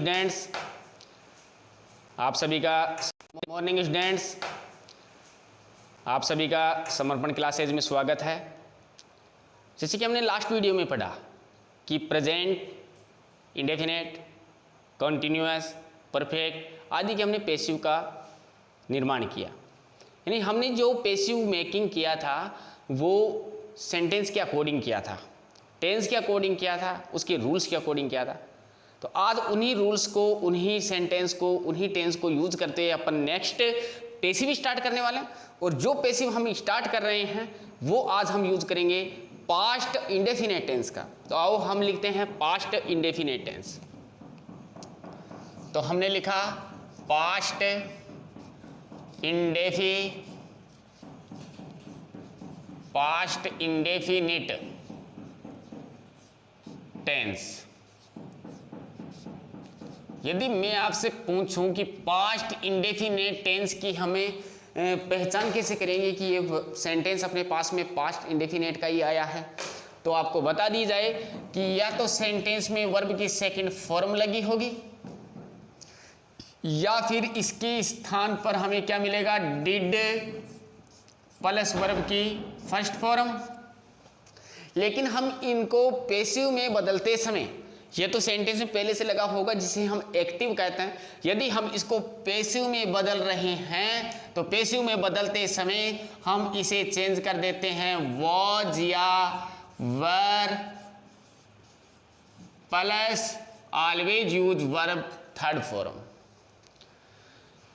Students, आप सभी का मॉर्निंग स्टूडेंट्स, आप सभी का समर्पण क्लासेज में स्वागत है। जैसे कि हमने लास्ट वीडियो में पढ़ा कि प्रेजेंट, इंडेफिनेट, कॉन्टिन्यूअस, परफेक्ट आदि के हमने पैसिव का निर्माण किया। यानी हमने जो पैसिव मेकिंग किया था वो सेंटेंस के अकॉर्डिंग किया था, टेंस के अकॉर्डिंग किया था, उसके रूल्स के अकॉर्डिंग किया था। तो आज उन्हीं रूल्स को, उन्हीं सेंटेंस को, उन्हीं टेंस को यूज करते हुए अपन नेक्स्ट पैसिव स्टार्ट करने वाले हैं। और जो पैसिव हम स्टार्ट कर रहे हैं वो आज हम यूज करेंगे पास्ट इंडेफिनेट टेंस का। तो आओ हम लिखते हैं पास्ट इंडेफिनेट टेंस। तो हमने लिखा पास्ट इंडेफिनिट टेंस। यदि मैं आपसे पूछूं कि पास्ट इंडेफिनेट टेंस की हमें पहचान कैसे करेंगे कि ये सेंटेंस अपने पास में पास्ट इंडेफिनेट का ही आया है, तो आपको बता दी जाए कि या तो सेंटेंस में वर्ब की सेकंड फॉर्म लगी होगी या फिर इसके स्थान पर हमें क्या मिलेगा, डिड प्लस वर्ब की फर्स्ट फॉर्म। लेकिन हम इनको पैसिव में बदलते समय, ये तो सेंटेंस में पहले से लगा होगा जिसे हम एक्टिव कहते हैं, यदि हम इसको पैसिव में बदल रहे हैं तो पैसिव में बदलते समय हम इसे चेंज कर देते हैं वॉज या वर plus always use verb third form.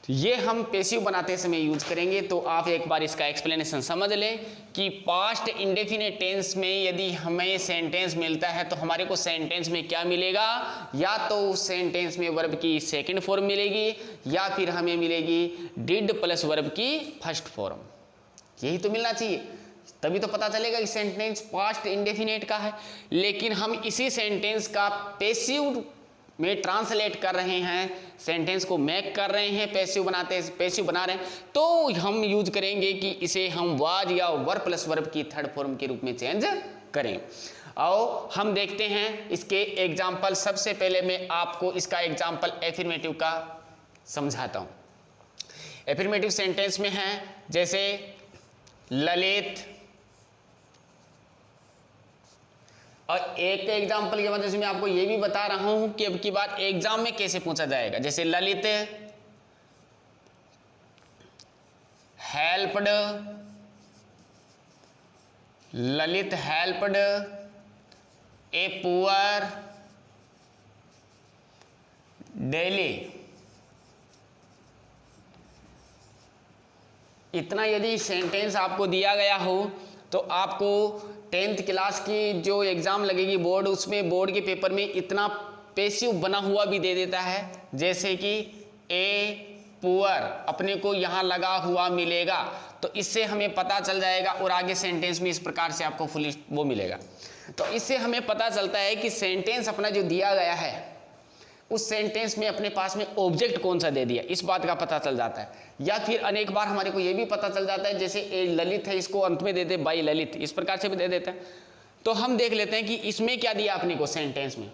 तो ये हम पैसिव बनाते समय यूज करेंगे। तो आप एक बार इसका एक्सप्लेनेशन समझ लें कि पास्ट इंडेफिनेट टेंस में यदि हमें सेंटेंस मिलता है तो हमारे को सेंटेंस में क्या मिलेगा, या तो उस सेंटेंस में वर्ब की सेकंड फॉर्म मिलेगी या फिर हमें मिलेगी डिड प्लस वर्ब की फर्स्ट फॉर्म। यही तो मिलना चाहिए, तभी तो पता चलेगा कि सेंटेंस पास्ट इंडेफिनेट का है। लेकिन हम इसी सेंटेंस का पैसिव में ट्रांसलेट कर रहे हैं, सेंटेंस को मेक कर रहे हैं, पैसिव बना रहे हैं, तो हम यूज करेंगे कि इसे हम वाज या वर प्लस वर्ब की थर्ड फॉर्म के रूप में चेंज करें। आओ हम देखते हैं इसके एग्जाम्पल। सबसे पहले मैं आपको इसका एग्जाम्पल एफर्मेटिव का समझाता हूं। एफर्मेटिव सेंटेंस में है जैसे ललित, और एक एग्जाम्पल की वजह से मैं आपको यह भी बता रहा हूं कि अब की बात एग्जाम में कैसे पूछा जाएगा। जैसे Lalit helped, Lalit helped a poor daily. इतना यदि सेंटेंस आपको दिया गया हो तो आपको 10th क्लास की जो एग्ज़ाम लगेगी बोर्ड, उसमें बोर्ड के पेपर में इतना पैसिव बना हुआ भी दे देता है, जैसे कि ए पुअर अपने को यहाँ लगा हुआ मिलेगा। तो इससे हमें पता चल जाएगा, और आगे सेंटेंस में इस प्रकार से आपको फुल वो मिलेगा। तो इससे हमें पता चलता है कि सेंटेंस अपना जो दिया गया है उस सेंटेंस में अपने पास में ऑब्जेक्ट कौन सा दे दिया, इस बात का पता चल जाता है। या फिर अनेक बार हमारे को यह भी पता चल जाता है, जैसे ए ललित है, इसको अंत में देते बाई ललित, इस प्रकार से भी दे देते हैं। तो हम देख लेते हैं कि इसमें क्या दिया अपने को सेंटेंस में।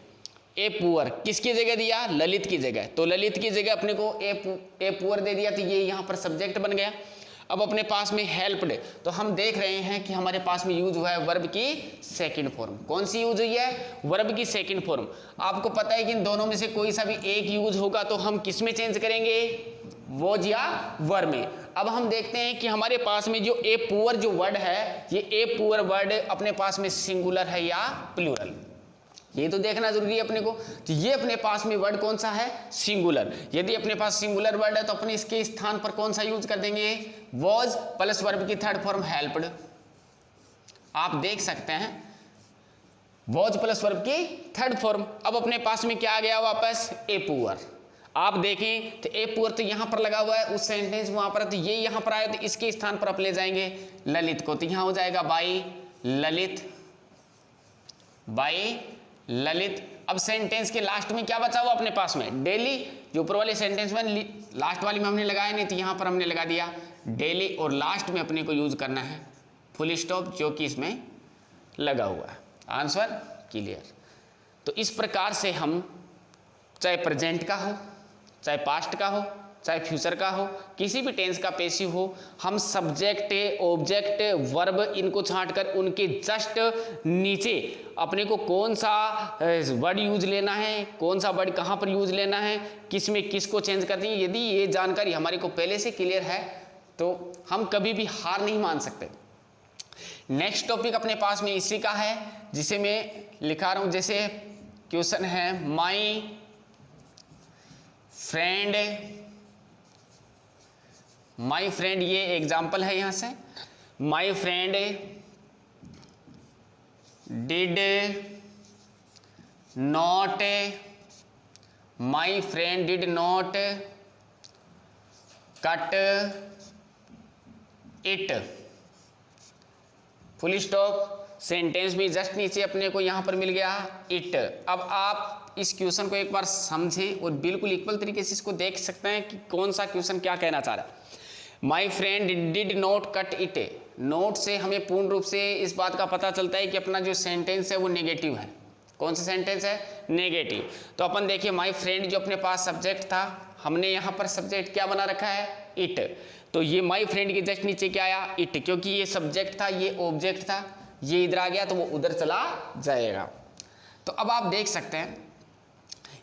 ए पुअर किसकी जगह दिया, ललित की जगह। तो ललित की जगह अपने को ए पुअर दे दिया, तो ये यहाँ पर सब्जेक्ट बन गया। अब अपने पास में हेल्प्ड, तो हम देख रहे हैं कि हमारे पास में यूज हुआ है वर्ब की सेकंड फॉर्म। कौन सी यूज हुई है, वर्ब की सेकंड फॉर्म। आपको पता है कि इन दोनों में से कोई सा भी एक यूज होगा तो हम किस में चेंज करेंगे, वॉज या वर में। अब हम देखते हैं कि हमारे पास में जो ए पुअर जो वर्ड है, ये ए पुअर वर्ड अपने पास में सिंगुलर है या प्लूरल, ये तो देखना जरूरी है अपने को। तो ये अपने पास में वर्ड कौन सा है, सिंगुलर। यदि अपने पास सिंगुलर वर्ड है तो अपने इसके स्थान पर कौन सा यूज कर देंगे, वॉज प्लस वर्ब की थर्ड फॉर्म हेल्प्ड। आप देख सकते हैं वॉज प्लस वर्ब की थर्ड फॉर्म। अब अपने पास में क्या आ गया वापस, ए पुअर। आप देखें तो ए पुअर तो यहां पर लगा हुआ है, उस सेंटेंस वहां पर, तो ये यहां पर आया, तो इसके स्थान पर आप ले जाएंगे ललित को, तो यहां हो जाएगा बाई ललित, बाई ललित। अब सेंटेंस के लास्ट में क्या बचा हुआ अपने पास में, डेली। जो ऊपर वाले सेंटेंस में लास्ट वाली में हमने लगाया नहीं, तो यहां पर हमने लगा दिया डेली, और लास्ट में अपने को यूज करना है फुल स्टॉप, जो कि इसमें लगा हुआ है। Answer clear. तो इस प्रकार से हम चाहे प्रेजेंट का हो, चाहे पास्ट का हो, चाहे फ्यूचर का हो, किसी भी टेंस का पैसिव हो, हम सब्जेक्ट, ऑब्जेक्ट, वर्ब इनको छांटकर उनके जस्ट नीचे अपने को कौन सा वर्ड यूज लेना है, कौन सा वर्ड कहाँ पर यूज लेना है, किस में किसको चेंज करनी है, यदि ये जानकारी हमारे को पहले से क्लियर है तो हम कभी भी हार नहीं मान सकते। नेक्स्ट टॉपिक अपने पास में इसी का है, जिसे मैं लिखा रहा हूं। जैसे क्वेश्चन है माई फ्रेंड, माई फ्रेंड, ये एग्जाम्पल है यहां से, my friend did not, my friend did not cut it, full stop. Sentence में जस्ट नीचे अपने को यहां पर मिल गया इट। अब आप इस क्वेश्चन को एक बार समझें और बिल्कुल इक्वल तरीके से इसको देख सकते हैं कि कौन सा क्वेश्चन क्या कहना चाह रहा है। My friend did not cut it, note से हमें पूर्ण रूप से इस बात का पता चलता है कि अपना जो सेंटेंस है वो नेगेटिव है। कौन सा सेंटेंस है? नेगेटिव। तो अपन देखिए माई फ्रेंड जो अपने पास सब्जेक्ट था, हमने यहाँ पर सब्जेक्ट क्या बना रखा है? इट। तो ये माई फ्रेंड के जस्ट नीचे क्या आया? इट, क्योंकि ये सब्जेक्ट था, ये ऑब्जेक्ट था, ये इधर आ गया तो वो उधर चला जाएगा। तो अब आप देख सकते हैं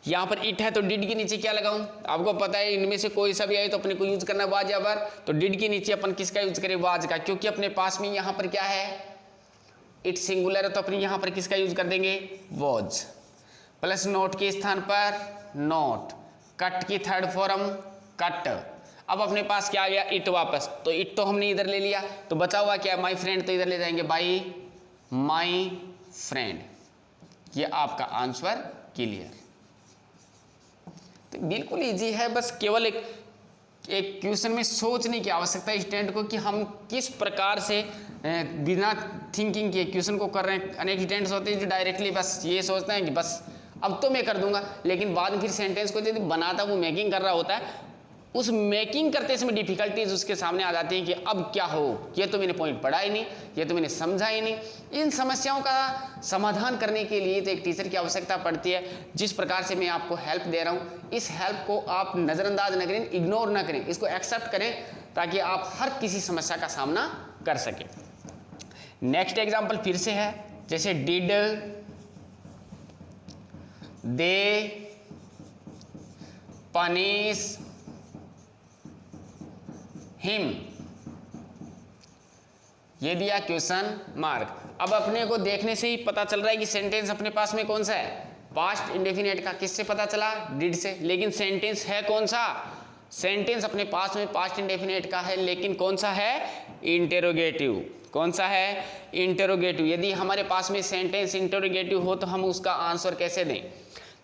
यहाँ पर इट है तो डिड के नीचे क्या लगाऊं? आपको पता है इनमें से कोई सा भी आए तो अपने को यूज करना है वाज या वर। तो डिड के नीचे अपन किसका यूज करें? वाज का, क्योंकि अपने पास में यहाँ पर क्या है? इट सिंगुलर है तो अपने यहाँ पर किसका यूज कर देंगे? वॉज। प्लस नोट के स्थान पर नोट, कट की थर्ड फॉर्म कट। अब अपने पास क्या आ गया? इट वापस। तो इट तो हमने इधर ले लिया, तो बचा हुआ क्या? माई फ्रेंड, तो इधर ले जाएंगे बाई माई फ्रेंड। ये आपका आंसर क्लियर। तो बिल्कुल इजी है, बस केवल एक क्वेश्चन में सोचने की आवश्यकता है स्टूडेंट को कि हम किस प्रकार से बिना थिंकिंग के क्वेश्चन को कर रहे हैं। अनेक स्टूडेंट्स होते हैं जो डायरेक्टली बस ये सोचते हैं कि बस अब तो मैं कर दूंगा, लेकिन बाद में फिर सेंटेंस को यदि बनाता वो मेकिंग कर रहा होता है, उस मेकिंग करते समय डिफिकल्टीज उसके सामने आ जाती हैं कि अब क्या हो, ये तो मैंने पॉइंट पढ़ा ही नहीं, ये तो मैंने समझा ही नहीं। इन समस्याओं का समाधान करने के लिए तो एक टीचर की आवश्यकता पड़ती है। जिस प्रकार से मैं आपको हेल्प दे रहा हूँ, इस हेल्प को आप नज़रअंदाज न करें, इग्नोर ना करें, इसको एक्सेप्ट करें ताकि आप हर किसी समस्या का सामना कर सकें। नेक्स्ट एग्जाम्पल फिर से है, जैसे डिड दे पनिश हिम, ये दिया क्वेश्चन मार्क। अब अपने को देखने से ही पता चल रहा है कि सेंटेंस अपने पास में कौन सा है? पास्ट इंडेफिनिट का। किससे पता चला? डिड से। लेकिन सेंटेंस है कौन सा? सेंटेंस अपने पास में पास्ट इंडेफिनिट का है, लेकिन कौन सा है? इंटेरोगेटिव। कौन सा है? इंटेरोगेटिव। यदि हमारे पास में सेंटेंस इंटेरोगेटिव हो तो हम उसका आंसर कैसे दें?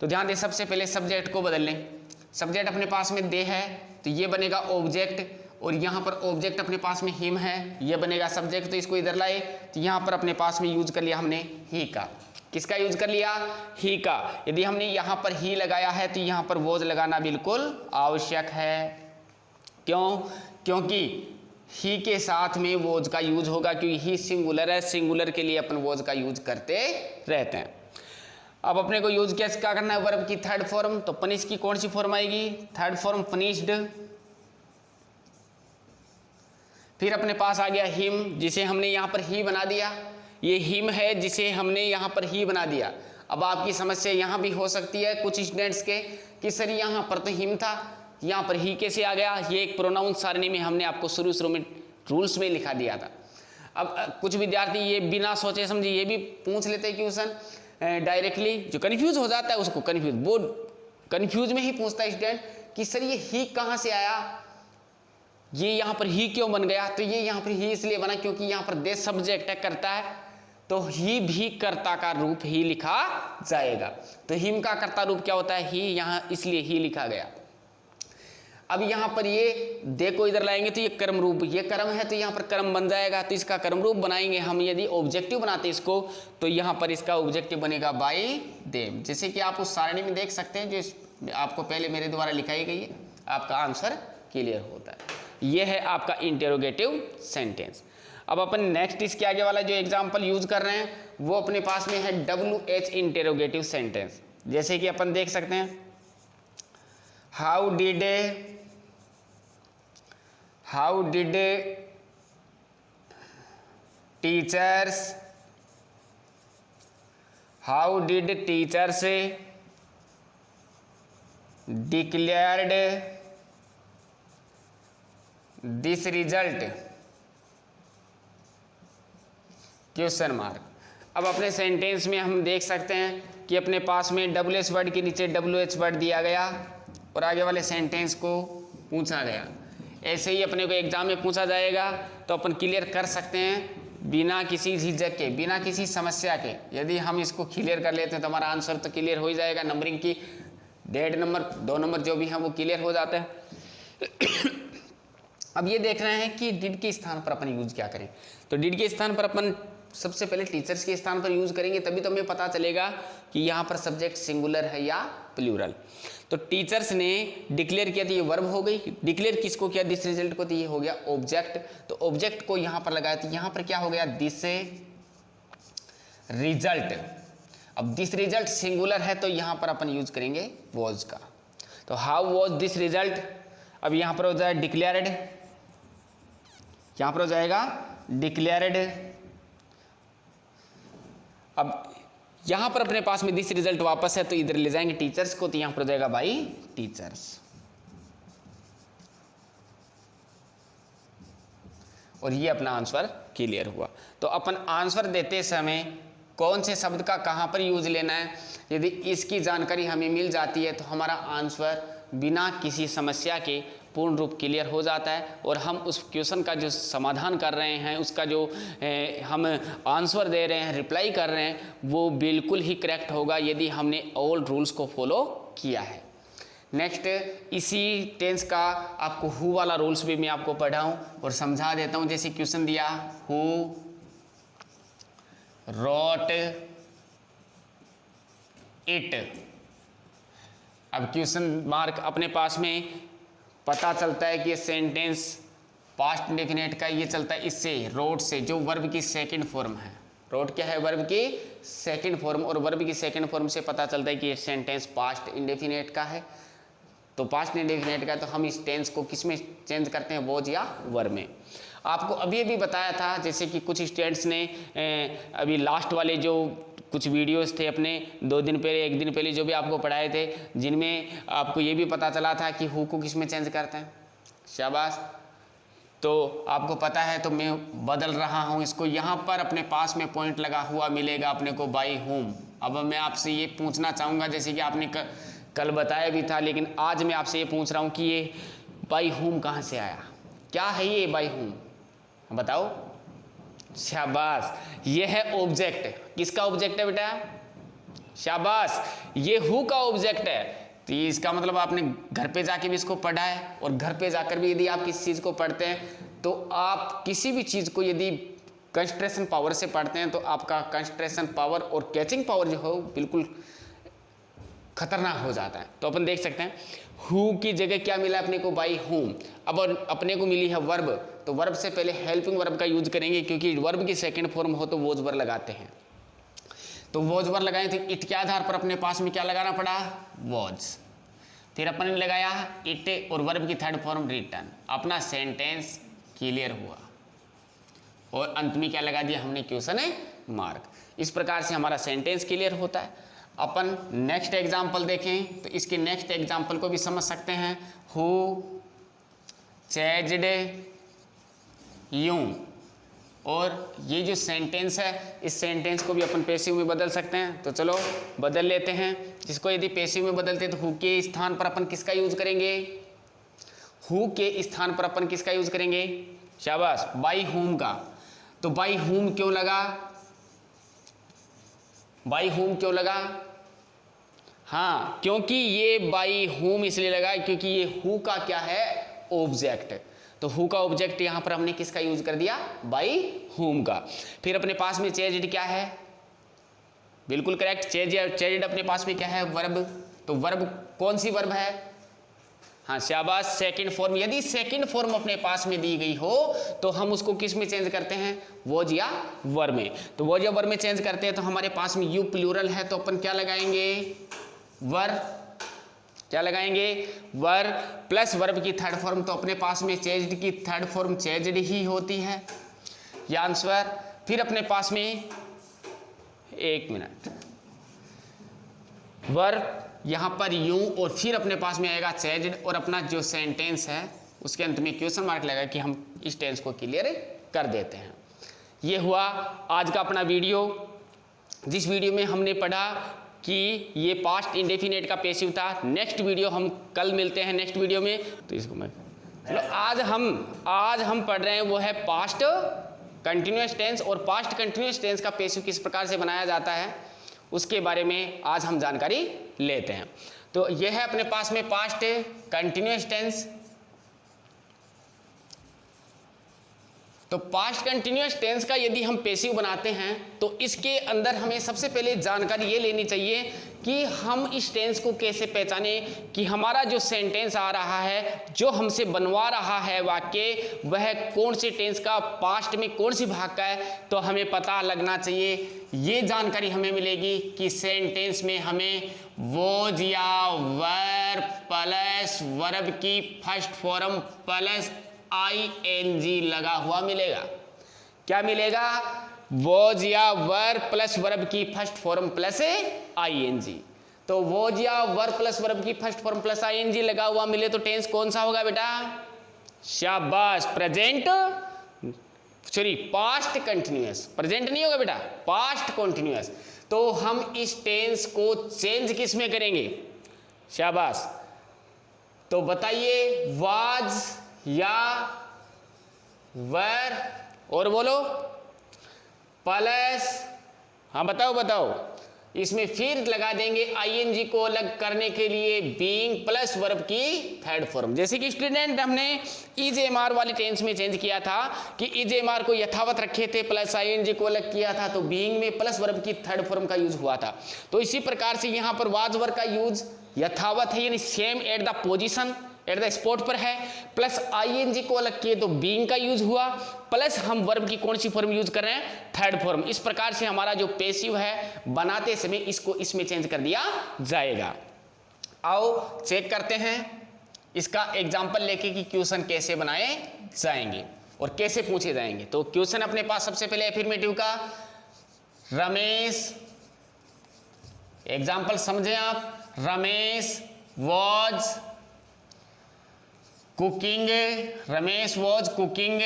तो ध्यान दें, सबसे पहले सब्जेक्ट को बदल लें। सब्जेक्ट अपने पास में दे है तो ये बनेगा ऑब्जेक्ट, और यहाँ पर ऑब्जेक्ट अपने पास में हिम है, ये बनेगा सब्जेक्ट। तो इसको इधर लाए तो यहाँ पर अपने पास में यूज कर लिया हमने ही का। किसका यूज कर लिया? ही का। यदि हमने यहाँ पर ही लगाया है तो यहाँ पर वॉज लगाना बिल्कुल आवश्यक है। क्यों? क्योंकि ही के साथ में वॉज का यूज होगा, क्योंकि ही सिंगुलर है, सिंगुलर के लिए अपन वॉज का यूज करते रहते हैं। अब अपने को यूज क्या करना है? वर्ब की थर्ड फॉर्म। तो पनिश की कौन सी फॉर्म आएगी? Third form punished. फिर अपने पास आ गया हिम, जिसे हमने यहाँ पर ही बना दिया। ये हिम है जिसे हमने यहाँ पर ही बना दिया। अब आपकी समस्या यहाँ भी हो सकती है कुछ स्टूडेंट्स के कि सर यहाँ पर तो हिम था, यहाँ पर ही कैसे आ गया? ये एक प्रोनाउन सारणी में हमने आपको शुरू में रूल्स में लिखा दिया था। अब कुछ विद्यार्थी ये बिना सोचे समझे ये भी पूछ लेते हैं क्वेश्चन डायरेक्टली, जो कन्फ्यूज हो जाता है उसको वो कन्फ्यूज में ही पूछता है स्टूडेंट कि सर ये ही कहाँ से आया, ये यहाँ पर ही क्यों बन गया? तो ये यहाँ पर ही इसलिए बना क्योंकि यहाँ पर दे सब्जेक्ट है, करता है, तो ही भी कर्ता का रूप ही लिखा जाएगा। तो हिम का कर्ता रूप क्या होता है? ही, यहाँ इसलिए ही लिखा गया। अब यहाँ पर ये दे को इधर लाएंगे तो ये कर्म रूप, ये कर्म है तो यहाँ पर कर्म बन जाएगा, तो इसका कर्म रूप बनाएंगे हम। यदि ऑब्जेक्टिव बनाते इसको तो यहाँ पर इसका ऑब्जेक्टिव बनेगा बाई देम। जैसे कि आप उस सारणी में देख सकते हैं जो आपको पहले मेरे द्वारा लिखाई गई है, आपका आंसर क्लियर होता है। ये है आपका इंटेरोगेटिव सेंटेंस। अब अपन नेक्स्ट इसके आगे वाला जो एग्जांपल यूज कर रहे हैं वो अपने पास में है WH इंटेरोगेटिव सेंटेंस। जैसे कि अपन देख सकते हैं how did teachers declared this result? Question mark. अब अपने सेंटेंस में हम देख सकते हैं कि अपने पास में WH वर्ड के नीचे WH वर्ड दिया गया और आगे वाले सेंटेंस को पूछा गया। ऐसे ही अपने को एग्जाम में पूछा जाएगा तो अपन क्लियर कर सकते हैं बिना किसी झिझक के, बिना किसी समस्या के। यदि हम इसको क्लियर कर लेते हैं तो हमारा आंसर तो क्लियर हो ही जाएगा। नंबरिंग की 1.5 नंबर 2 नंबर जो भी हैं वो क्लियर हो जाते हैं। अब ये देख रहे हैं कि डिड के स्थान पर अपन यूज क्या करें। तो डिड के स्थान पर अपन सबसे पहले टीचर्स के स्थान पर यूज करेंगे, तभी तो हमें पता चलेगा कि यहाँ पर सब्जेक्ट सिंगुलर है या प्लूरल। तो टीचर्स ने डिक्लेयर किया तो ये वर्ब हो गई। डिक्लेयर किसको किया? दिस रिजल्ट को, तो ये हो गया ऑब्जेक्ट। तो ऑब्जेक्ट को यहाँ पर लगाया तो यहाँ पर क्या हो गया? This result. अब दिस रिजल्ट सिंगुलर है तो यहाँ पर अपन यूज करेंगे वॉज का। तो हाउ वॉज दिस रिजल्ट? अब यहाँ पर हो जाए डिक्लेयर्ड, यहाँ पर हो जाएगा डिक्लेयर्ड। अब यहां पर अपने पास में दिस रिजल्ट वापस है तो इधर ले जाएंगे टीचर्स को, तो यहां पर हो जाएगा बाई टीचर्स। और ये अपना आंसर क्लियर हुआ। तो अपन आंसर देते समय कौन से शब्द का कहां पर यूज लेना है, यदि इसकी जानकारी हमें मिल जाती है तो हमारा आंसर बिना किसी समस्या के पूर्ण रूप क्लियर हो जाता है। और हम उस क्वेश्चन का जो समाधान कर रहे हैं, उसका जो हम आंसर दे रहे हैं, रिप्लाई कर रहे हैं, वो बिल्कुल ही करेक्ट होगा यदि हमने ऑल रूल्स को फॉलो किया है। नेक्स्ट, इसी टेंस का आपको हु वाला रूल्स भी मैं आपको पढ़ाऊं और समझा देता हूं। जैसे क्वेश्चन दिया, हु रोट इट। अब क्वेश्चन मार्क अपने पास में पता चलता है कि ये सेंटेंस पास्ट इंडेफिनिट का ये चलता है इससे, रोट से, जो वर्ब की सेकंड फॉर्म है। रोट क्या है? वर्ब की सेकंड फॉर्म। और वर्ब की सेकंड फॉर्म से पता चलता है कि ये सेंटेंस पास्ट इंडेफिनिट का है। तो पास्ट इंडेफिनिट का है तो हम इस टेंस को किस में चेंज करते हैं? वॉज या वर में। आपको अभी बताया था, जैसे कि कुछ स्टूडेंट्स ने अभी लास्ट वाले जो कुछ वीडियोस थे अपने 2 दिन पहले 1 दिन पहले जो भी आपको पढ़ाए थे, जिनमें आपको ये भी पता चला था कि हु को किस में चेंज करते हैं। शाबाश। तो आपको पता है तो मैं बदल रहा हूँ इसको। यहाँ पर अपने पास में पॉइंट लगा हुआ मिलेगा अपने को बाई होम। अब मैं आपसे ये पूछना चाहूँगा, जैसे कि आपने कल बताया भी था, लेकिन आज मैं आपसे ये पूछ रहा हूँ कि ये बाई होम कहाँ से आया? क्या है ये बाई होम? बताओ। शाबाश, ये है ऑब्जेक्ट। किसका ऑब्जेक्ट है बेटा? शाबाश, ये हु का ऑब्जेक्ट है। तो इसका मतलब आपने घर पे जाके भी इसको पढ़ा है, और घर पे जाकर भी यदि आप किसी चीज को पढ़ते हैं तो आप किसी भी चीज को यदि कंसंट्रेशन पावर से पढ़ते हैं तो आपका कंसंट्रेशन पावर और कैचिंग पावर जो हो बिल्कुल खतरनाक हो जाता है। तो अपन देख सकते हैं हु की जगह क्या मिला अपने को? By home. अब अपने को मिली है वर्ब, तो वर्ब से पहले हेल्पिंग वर्ब का यूज करेंगे, क्योंकि वर्ब की सेकंड फॉर्म हो तो वॉज वर लगाते हैं। तो वॉज वर लगाए थे, इट के आधार पर अपने पास में क्या लगाना पड़ा? वॉज। फिर अपन ने लगाया इट और वर्ब की थर्ड फॉर्म रिटर्न। अपना सेंटेंस क्लियर हुआ और अंत में क्या लगा दिया हमने? Question mark. इस प्रकार से हमारा सेंटेंस क्लियर होता है। अपन नेक्स्ट एग्जाम्पल देखें तो इसके नेक्स्ट एग्जाम्पल को भी समझ सकते हैं। Who chased you. और ये जो सेंटेंस है, इस सेंटेंस को भी अपन पैसिव में बदल सकते हैं। तो चलो बदल लेते हैं। जिसको यदि पैसिव में बदलते हैं तो हु के स्थान पर अपन किसका यूज करेंगे? हु के स्थान पर अपन किसका यूज करेंगे? शाबाश, बाई होम का। तो बाई होम क्यों लगा? बाई होम क्यों लगा? हाँ, क्योंकि ये बाई होम इसलिए लगा क्योंकि ये हु का क्या है? ऑब्जेक्ट। तो हु का ऑब्जेक्ट यहां पर हमने किसका यूज कर दिया? बाई होम का। फिर अपने पास में चेज्ड क्या है? बिल्कुल करेक्ट, चेज्ड अपने पास में क्या है? वर्ब। तो वर्ब कौन सी वर्ब है? हाँ शाबाश, सेकंड फॉर्म। यदि सेकंड फॉर्म अपने पास में दी गई हो तो हम उसको किस में चेंज करते हैं? वॉज या वर में। तो वॉज या वर में चेंज करते हैं तो हमारे पास में यू प्लूरल है तो अपन क्या लगाएंगे? वर। क्या लगाएंगे, वर प्लस वर्ब की थर्ड फॉर्म, तो अपने पास में चेंज्ड की थर्ड फॉर्म चेंज्ड ही होती है, ये आंसर। फिर अपने पास में 1 मिनट, वर्ब यहां पर यूं और फिर अपने पास में आएगा चेंज्ड और अपना जो सेंटेंस है उसके अंत में क्वेश्चन मार्क लगा कि हम इस टेंस को क्लियर कर देते हैं। ये हुआ आज का अपना वीडियो, जिस वीडियो में हमने पढ़ा कि ये पास्ट इंडेफिनेट का पैसिव था। नेक्स्ट वीडियो हम कल मिलते हैं नेक्स्ट वीडियो में, तो इसको मैं चलो आज हम पढ़ रहे हैं वो है पास्ट कंटिन्यूअस टेंस, और पास्ट कंटिन्यूअस टेंस का पैसिव किस प्रकार से बनाया जाता है उसके बारे में आज हम जानकारी लेते हैं। तो ये है अपने पास में पास्ट कंटिन्यूअस टेंस। तो पास्ट कंटिन्यूअस टेंस का यदि हम पैसिव बनाते हैं तो इसके अंदर हमें सबसे पहले जानकारी ये लेनी चाहिए कि हम इस टेंस को कैसे पहचाने कि हमारा जो सेंटेंस आ रहा है, जो हमसे बनवा रहा है वाक्य, वह कौन से टेंस का, पास्ट में कौन सी भाग का है। तो हमें पता लगना चाहिए, ये जानकारी हमें मिलेगी कि सेंटेंस में हमें वॉज या वर प्लस वर्ब की फर्स्ट फॉर्म प्लस ING लगा हुआ मिलेगा। क्या मिलेगा, वॉज या वर प्लस वर्ब की फर्स्ट फॉर्म प्लस ING। तो वॉज या वर प्लस वर्ब की फर्स्ट फॉर्म प्लस ING लगा हुआ मिले तो टेंस कौन सा होगा बेटा, शाबाश, present, sorry past continuous, present नहीं होगा बेटा, पास्ट कंटिन्यूअस। तो हम इस टेंस को चेंज किस में करेंगे, शाबाश। तो बताइए, वाज या वर और बोलो प्लस, हाँ बताओ, इसमें फिर लगा देंगे ING को अलग करने के लिए बीइंग प्लस वर्ब की थर्ड फॉर्म। जैसे कि स्टूडेंट हमने EJMR वाले टेंस में चेंज किया था कि EJMR को यथावत रखे थे, प्लस ING को अलग किया था, तो बीइंग में प्लस वर्ब की थर्ड फॉर्म का यूज हुआ था। तो इसी प्रकार से यहाँ पर वाज वर्ब का यूज यथावत है, यानी same at the position, at the spot पर है, प्लस ING को अलग किए तो बीइंग का यूज हुआ, प्लस हम वर्ब की कौन सी फॉर्म यूज कर रहे हैं, थर्ड फॉर्म। इस प्रकार से हमारा जो पैसिव है बनाते समय इसको इसमें चेंज कर दिया जाएगा। आओ चेक करते हैं इसका एग्जांपल लेके कि क्वेश्चन कैसे बनाए जाएंगे और कैसे पूछे जाएंगे। तो क्वेश्चन अपने पास सबसे पहले एफर्मेटिव का, रमेश, एग्जांपल समझें आप, Ramesh was cooking, Ramesh was cooking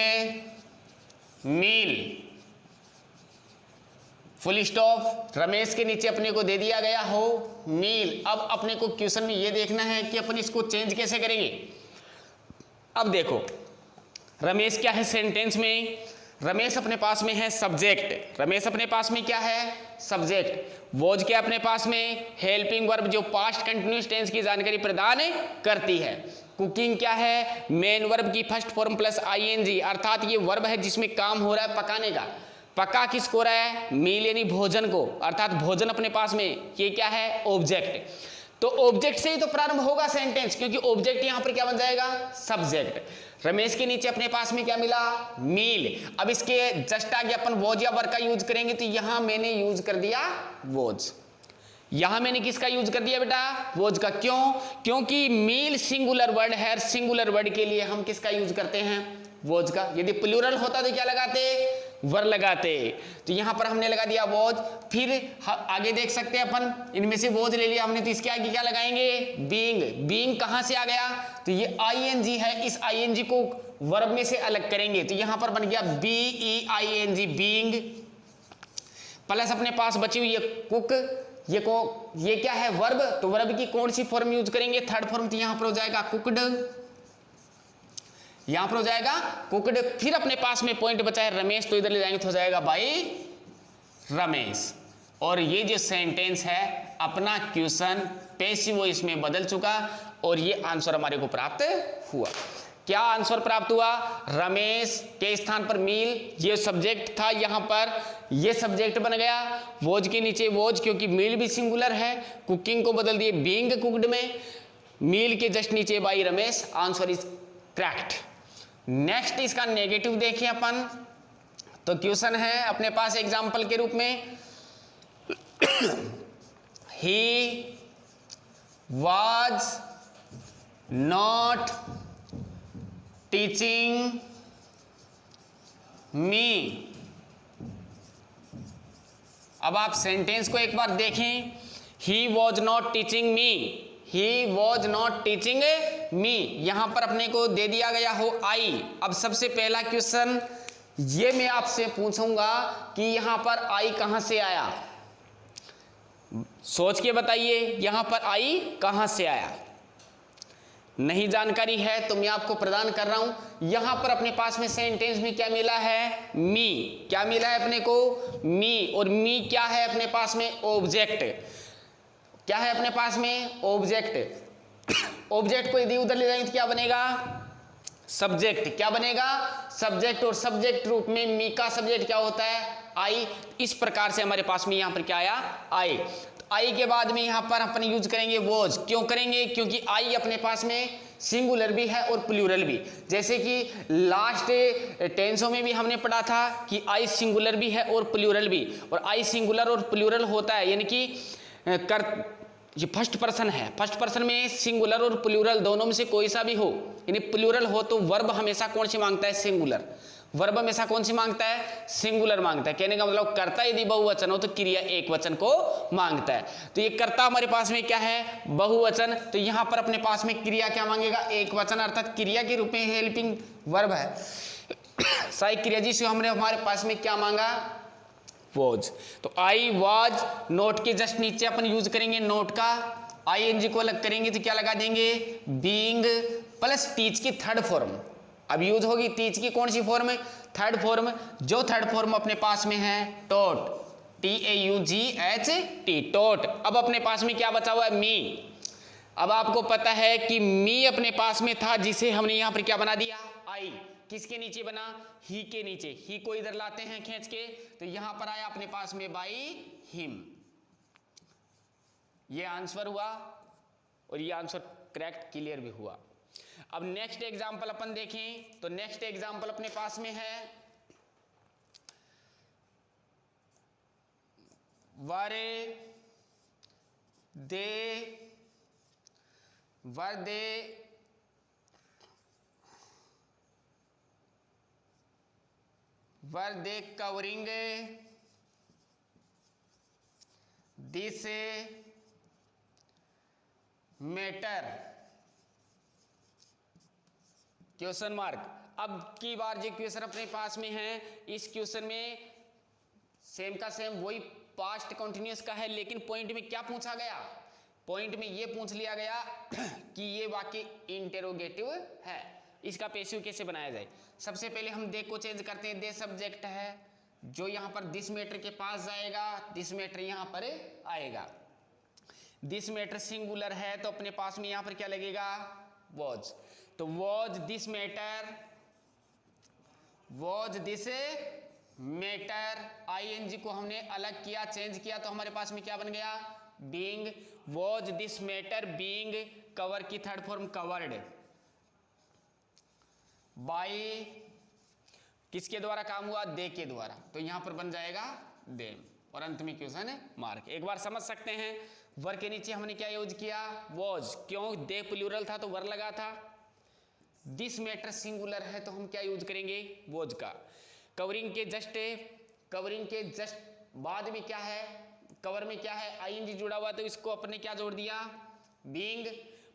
meal, full stop. Ramesh के नीचे अपने को दे दिया गया हो मील। अब अपने को क्वेश्चन में ये देखना है कि अपन इसको चेंज कैसे करेंगे। अब देखो, रमेश क्या है सेंटेंस में, रमेश अपने पास में है सब्जेक्ट, रमेश अपने पास में क्या है, सब्जेक्ट। वॉज क्या अपने पास में, हेल्पिंग वर्ब जो पास्ट कंटिन्यूअस टेंस की जानकारी प्रदान करती है। कुकिंग क्या है, मेन वर्ब की फर्स्ट फॉर्म प्लस ING, अर्थात ये वर्ब है जिसमें काम हो रहा है पकाने का। पका किसको रहा है, मील यानी भोजन को, अर्थात भोजन अपने पास में, ये क्या है, ऑब्जेक्ट। तो ऑब्जेक्ट से ही तो प्रारंभ होगा सेंटेंस, क्योंकि ऑब्जेक्ट यहां पर क्या बन जाएगा, सब्जेक्ट। रमेश के नीचे अपने पास में क्या मिला, मील। अब इसके जस्ट आगे अपन वॉज या वर्ब का यूज करेंगे, तो यहां मैंने यूज कर दिया वॉज, यहां मैंने किसका यूज कर दिया बेटा, वॉज का। क्यों, क्योंकि मील सिंगुलर वर्ड है, सिंगुलर वर्ड के लिए हम किसका यूज करते हैं, वॉज का। यदि प्लूरल होता तो क्या लगाते, वर लगाते। तो यहां पर हमने लगा दिया वॉज। फिर आगे देख सकते हैं अपन, इनमें से वॉज ले लिया हमने, तो इसके आगे क्या लगाएंगे, बीइंग। बीइंग कहां से आ गया, तो ये ING है, इस ING को वर्ब में से अलग करेंगे, तो यहां पर बन गया BEING, बीइंग, प्लस अपने पास बची हुई ये कुक, ये क्या है, वर्ब। तो वर्ब की कौन सी फॉर्म यूज करेंगे, थर्ड फॉर्म, तो यहां पर हो जाएगा कुकड, यहां पर हो जाएगा कुकड। फिर अपने पास में पॉइंट बचा है रमेश, तो इधर ले जाएंगे तो हो जाएगा बाई रमेश। और ये जो सेंटेंस है अपना क्वेश्चन पैसिव इसमें बदल चुका और ये आंसर हमारे को प्राप्त हुआ। क्या आंसर प्राप्त हुआ, रमेश के स्थान पर मील, ये सब्जेक्ट था, यहां पर ये सब्जेक्ट बन गया, वॉज के नीचे वॉज, क्योंकि मील भी सिंगुलर है, कुकिंग को बदल दिए बीइंग कुक्ड में, मील के जस्ट नीचे by Ramesh. Answer is correct. Next इसका नेगेटिव देखें अपन, तो क्वेश्चन है अपने पास एग्जाम्पल के रूप में, he was not teaching me. अब आप सेंटेंस को एक बार देखें, he was not teaching me, he was not teaching me, यहां पर अपने को दे दिया गया हो आई। अब सबसे पहला क्वेश्चन ये मैं आपसे पूछूंगा कि यहां पर आई कहां से आया, सोच के बताइए, यहां पर आई कहां से आया। नहीं जानकारी है तो मैं आपको प्रदान कर रहा हूं। यहां पर अपने पास में सेंटेंस में क्या मिला है, मी। क्या मिला है अपने को, मी। और मी क्या है अपने पास में, ऑब्जेक्ट। क्या है अपने पास में, ऑब्जेक्ट। ऑब्जेक्ट को यदि उधर ले जाएंगे तो क्या बनेगा, सब्जेक्ट। क्या बनेगा, सब्जेक्ट। और सब्जेक्ट रूप में मी का सब्जेक्ट क्या होता है, आई। इस प्रकार से हमारे पास में यहां पर क्या आया, आई। आई के बाद में यहां पर अपन यूज करेंगे वॉज। क्यों करेंगे, क्योंकि आई अपने पास में सिंगुलर भी है और प्लूरल भी। जैसे कि लास्ट टेंसों में भी हमने पढ़ा था कि आई सिंगुलर भी है और प्लूरल भी। और आई सिंगुलर और प्लूरल होता है, यानी कि ये फर्स्ट पर्सन है, फर्स्ट पर्सन में सिंगुलर और प्लूरल दोनों में से कोई सा भी हो, यानी प्लूरल हो तो वर्ब हमेशा कौन सी मांगता है, सिंगुलर। वर्ब हमेशा कौन सी मांगता है, सिंगुलर मांगता है। कहने का मतलब कर्ता यदि बहुवचन हो तो क्रिया एक वचन को मांगता है। तो ये कर्ता हमारे पास में क्या है, बहुवचन। तो यहां पर अपने पास में क्रिया क्या मांगेगा, एक वचन, अर्थात क्रिया के रूप में हेल्पिंग वर्ब है। सहायक क्रिया जी से हमने हमारे पास में क्या मांगा, वॉज। तो आई वॉज, नोट के जस्ट नीचे अपन यूज करेंगे नोट का, आईएनजी को अलग करेंगे तो क्या लगा देंगे, बीइंग प्लस टीच की थर्ड फॉर्म। अब यूज होगी टीच की कौन सी फॉर्म है, थर्ड फॉर्म। जो थर्ड फॉर्म अपने पास में है टॉट, TAUGHT, टॉट। अब अपने पास में क्या बचा हुआ है, मी। अब आपको पता है कि मी अपने पास में था, जिसे हमने यहां पर क्या बना दिया, आई। किसके नीचे बना, ही के नीचे। ही को इधर लाते हैं खींच के, तो यहां पर आया अपने पास में बाई हिम। ये आंसर हुआ और ये आंसर करेक्ट क्लियर भी हुआ। अब नेक्स्ट एग्जांपल अपन देखें तो नेक्स्ट एग्जांपल अपने पास में है were they covering this matter, question mark. अब की बार जो क्वेश्चन अपने पास में है, इस क्वेश्चन में सेम का सेम वही पास्ट कंटिन्यूअस का है, लेकिन पॉइंट में क्या पूछा गया, पॉइंट में ये पूछ लिया गया कि ये वाक्य इंटेरोगेटिव है, इसका पैसिव कैसे बनाया जाए। सबसे पहले हम दे को चेंज करते हैं, दे सब्जेक्ट है, जो यहां पर दिस मैटर के पास जाएगा, दिस मैटर यहां पर आएगा। दिस मैटर सिंगुलर है तो अपने पास में यहां पर क्या लगेगा, वॉज। तो was this matter, was this matter, ING को हमने अलग किया, चेंज किया, तो हमारे पास में क्या बन गया, being. Was this matter being, cover की थर्ड फॉर्म कवर्ड, बाय किसके द्वारा काम हुआ, दे के द्वारा, तो यहां पर बन जाएगा देम, और अंत में क्वेश्चन है मार्क। एक बार समझ सकते हैं, वर के नीचे हमने क्या यूज किया, वॉज। क्यों, दे प्लूरल था तो वर लगा था। दिस मैटर सिंगुलर है तो हम क्या यूज करेंगे, वॉज का। कवरिंग के जस्ट बाद में क्या है, कवर में क्या है, आईएनजी जुड़ा हुआ, तो इसको अपने क्या जोड़ दिया, बीइंग,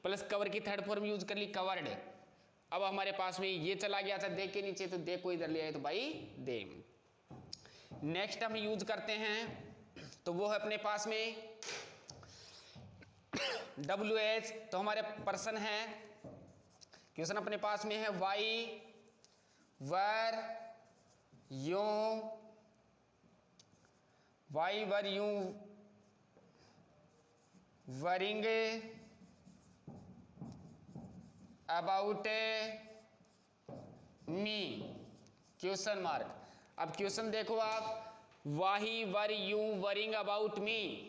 प्लस कवर की थर्ड फॉर्म यूज कर ली, कवर्ड। अब हमारे पास में ये चला गया था दे के नीचे, तो दे को इधर ले आए तो भाई देम। नेक्स्ट हम यूज करते हैं तो वो है अपने पास में WH, तो हमारे पर्सन है, क्वेश्चन अपने पास में है why were you worrying about me, question mark. अब क्वेश्चन देखो आप, why were you worrying about me,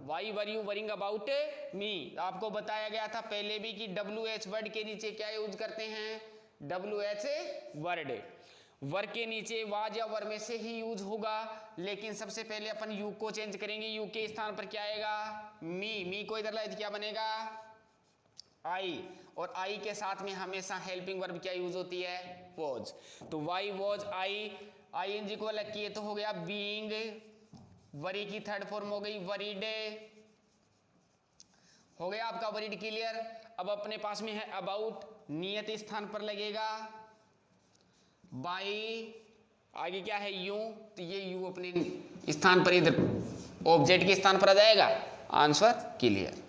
why were you worrying about me. आपको बताया गया था पहले भी कि WH वर्ड के नीचे क्या यूज करते हैं, WH वर्ड। वर के नीचे वाज या वर में से ही यूज होगा, लेकिन सबसे पहले अपन यू को चेंज करेंगे, यू के स्थान पर क्या आएगा, मी। मी को इधर लाए तो क्या बनेगा, आई। और आई के साथ में हमेशा हेल्पिंग वर्ब क्या यूज होती है, वॉज। तो why was I N G को अलग किए तो हो गया बीइंग, वरी की थर्ड फॉर्म हो गई वरीड, हो गया आपका वरीड क्लियर। अब अपने पास में है अबाउट, नियत स्थान पर लगेगा बाई, आगे क्या है यू, तो ये यू अपने स्थान पर इधर ऑब्जेक्ट के स्थान पर आ जाएगा, आंसर क्लियर।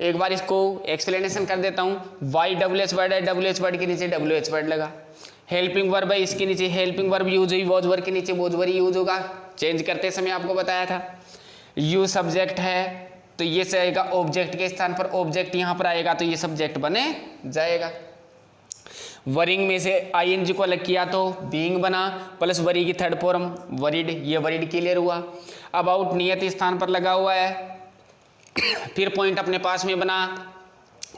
एक बार इसको एक्सप्लेनेशन कर देता हूं। वाई डब्ल्यू एच वर्ड है, डब्ल्यू एच वर्ड के नीचे डब्ल्यू एच वर्ड लगा, हेल्पिंग वर्ब है, इसके नीचे हेल्पिंग वर्ब यूज हुई, वॉज वर्ब के नीचे वॉज वर्ब यूज होगा, चेंज करते समय आपको बताया था। यू सब्जेक्ट है तो ये से आएगा ऑब्जेक्ट के स्थान पर, ऑब्जेक्ट यहां पर आएगा तो ये सब्जेक्ट बने जाएगा। वरिंग में से आईएनजी को अलग किया तो बीइंग बना, प्लस वरी की थर्ड फॉर्म वरीड, ये वरीड क्लियर हुआ। अबाउट नियत स्थान पर लगा हुआ है, फिर पॉइंट अपने पास में बना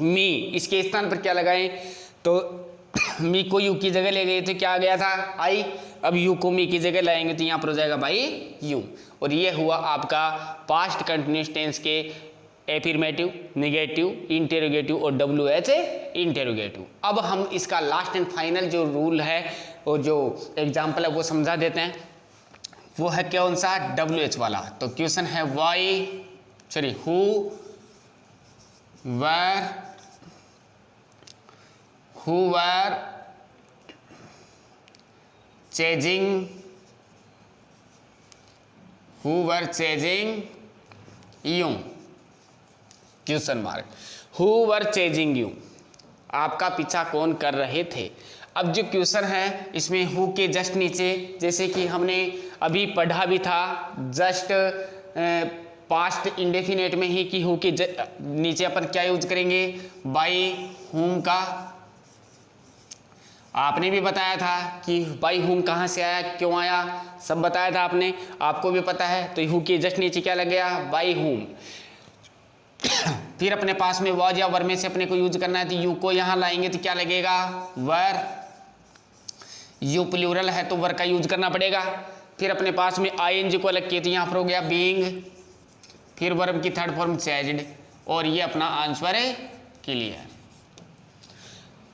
मी, इसके स्थान पर क्या लगाएं तो मी को यू की जगह ले गए तो क्या आ गया था आई, अब यू को मी की जगह लाएंगे तो यहाँ पर हो जाएगा बाई यू। और ये हुआ आपका पास्ट कंटिन्यूअस टेंस के एफर्मेटिव, नेगेटिव, इंटेरोगेटिव और डब्ल्यू एच इंटेरोगेटिव। अब हम इसका लास्ट एंड फाइनल जो रूल है और जो एग्जाम्पल है वो समझा देते हैं। वो है कौन सा, डब्ल्यू एच वाला। तो क्वेश्चन है who were chasing you, question mark, who were chasing you, आपका पीछा कौन कर रहे थे। अब जो क्वेश्चन है इसमें हु के जस्ट नीचे, जैसे कि हमने अभी पढ़ा भी था जस्ट पास्ट इंडेफिनेट में ही कि हु के नीचे अपन क्या यूज करेंगे, बाई हुम का। आपने भी बताया था कि बाई हुम कहाँ से आया, क्यों आया, सब बताया था आपने, आपको भी पता है। तो हु के जस्ट नीचे क्या लग गया, बाई हुम। फिर अपने पास में वॉज या वर में से अपने को यूज करना है तो यू को यहाँ लाएंगे तो क्या लगेगा, वर। यू प्लूरल है तो वर का यूज करना पड़ेगा। फिर अपने पास में आईएनजी को अलग किए तो यहाँ पर हो गया बीइंग, फिर वर्ब की थर्ड फॉर्म चेज्ड, और ये अपना आंसर है क्लियर।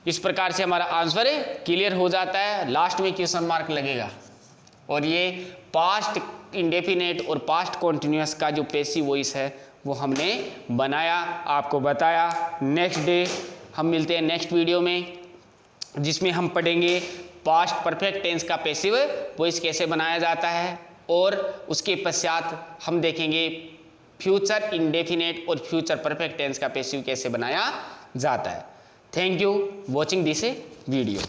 इस प्रकार से हमारा आंसर क्लियर हो जाता है, लास्ट में क्वेश्चन मार्क लगेगा। और ये पास्ट इंडेफिनेट और पास्ट कॉन्टिन्यूअस का जो पैसिव वॉइस है वो हमने बनाया, आपको बताया। नेक्स्ट डे हम मिलते हैं नेक्स्ट वीडियो में, जिसमें हम पढ़ेंगे पास्ट परफेक्ट टेंस का पैसिव वॉइस कैसे बनाया जाता है, और उसके पश्चात हम देखेंगे फ्यूचर इंडेफिनेट और फ्यूचर परफेक्ट टेंस का पैसिव कैसे बनाया जाता है। Thank you watching this video.